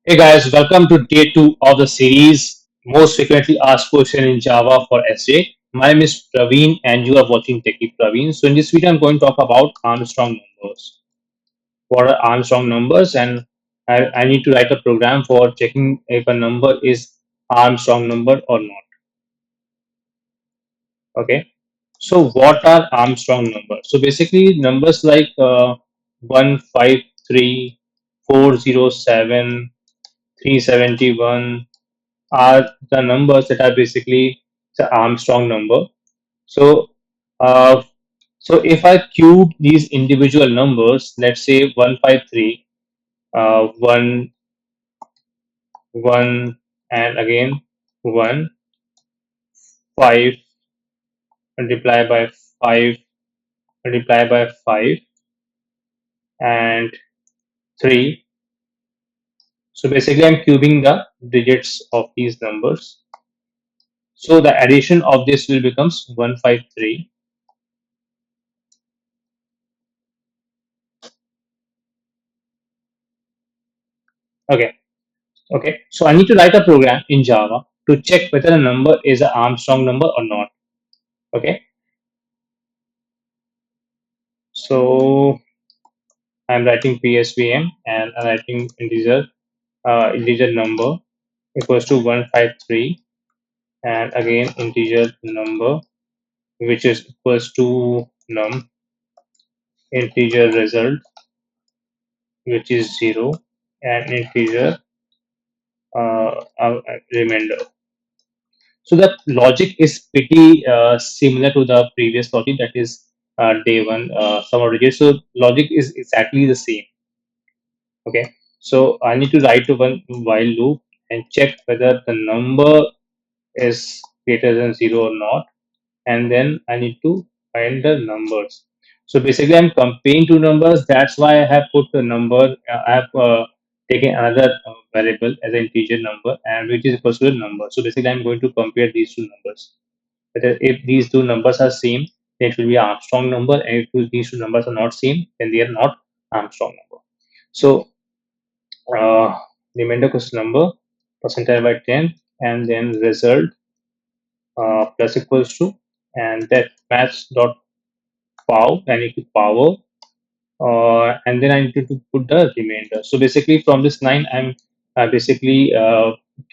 Hey guys, welcome to day two of the series Most Frequently Asked Question in Java for SJ. My name is Praveen and you are watching Techie Praveen. So in this video, I'm going to talk about Armstrong numbers. What are Armstrong numbers? And I need to write a program for checking if a number is Armstrong number or not. Okay. So what are Armstrong numbers? So basically numbers like 153, 407, 371 are the numbers that are basically the Armstrong number. So, uh, so if I cube these individual numbers, let's say 153, 1, 1, and again 1, 5, multiply by 5, multiply by 5, and 3. So basically, I'm cubing the digits of these numbers. So the addition of this will becomes 153. Okay. Okay, so I need to write a program in Java to check whether a number is an Armstrong number or not. Okay, so I'm writing PSVM and I'm writing integer number equals to 153 and again integer number which is equals to num integer result which is 0 and integer remainder. So the logic is pretty similar to the previous logic, that is day one sum of digits. So logic is exactly the same. Okay, so I need to write to one while loop and check whether the number is greater than zero or not, and then I need to find the numbers. So basically, I'm comparing two numbers. That's why I have put the number. I have taken another variable as an integer number, and which is equal to the number. So basically, I'm going to compare these two numbers. Whether if these two numbers are same, then it will be Armstrong number, and if these two numbers are not same, then they are not Armstrong number. So uh, remainder question number percentile by 10, and then result plus equals to, and that match dot pow, I need to power, and then I need to put the remainder. So basically, from this line, I'm basically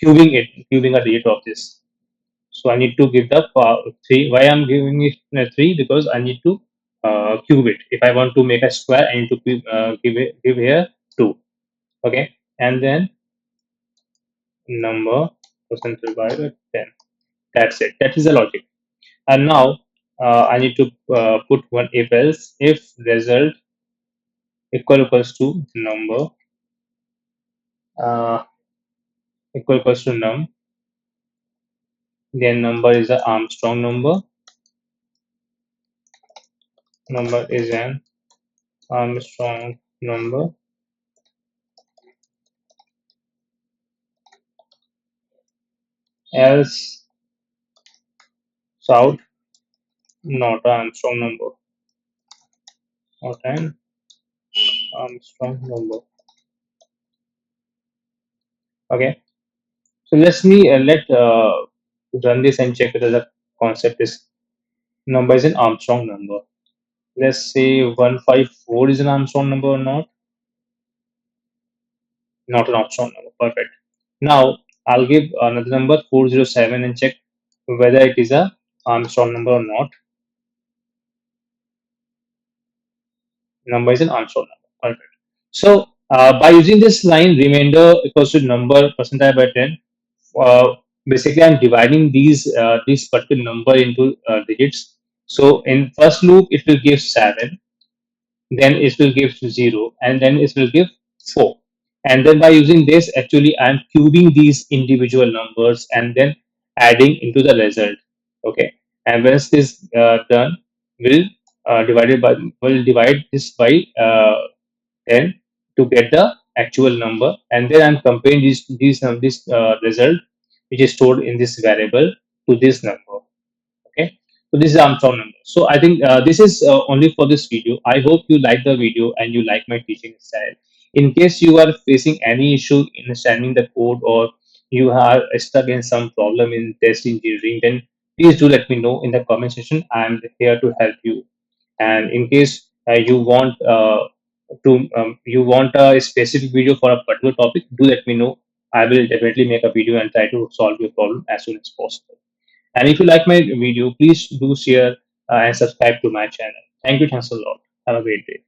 cubing a digit of this. So I need to give the 3. Why I'm giving it 3? Because I need to cube it. If I want to make a square, I need to give here 2. Okay, and then number percentage by the 10. That's it. That is the logic. And now I need to put one if else if result equals to number uh, equals to num, then number is a Armstrong number. Number is an Armstrong number. Else south not an Armstrong number. Not an Armstrong number. Okay. So let run this and check whether the concept is number is an Armstrong number. Let's say 154 is an Armstrong number or not. Not an Armstrong number. Perfect. Now I'll give another number 407 and check whether it is a Armstrong number or not. Number is an Armstrong number. Perfect. So by using this line remainder equals to number percentile by 10, basically I'm dividing these particular number into digits. So in first loop it will give 7, then it will give 0, and then it will give 4. And then by using this, actually I'm cubing these individual numbers and then adding into the result. Okay, and once this done, we'll we'll divide this by 10 to get the actual number, and then I'm comparing this result which is stored in this variable to this number. Okay, so this is Armstrong number. So I think this is only for this video. I hope you like the video and you like my teaching style. In case you are facing any issue in understanding the code, or you are stuck in some problem in test engineering, then please do let me know in the comment section. I'm here to help you. And in case you want a specific video for a particular topic, do let me know. I will definitely make a video and try to solve your problem as soon as possible. And if you like my video, please do share and subscribe to my channel. Thank you. Thanks a lot. Have a great day.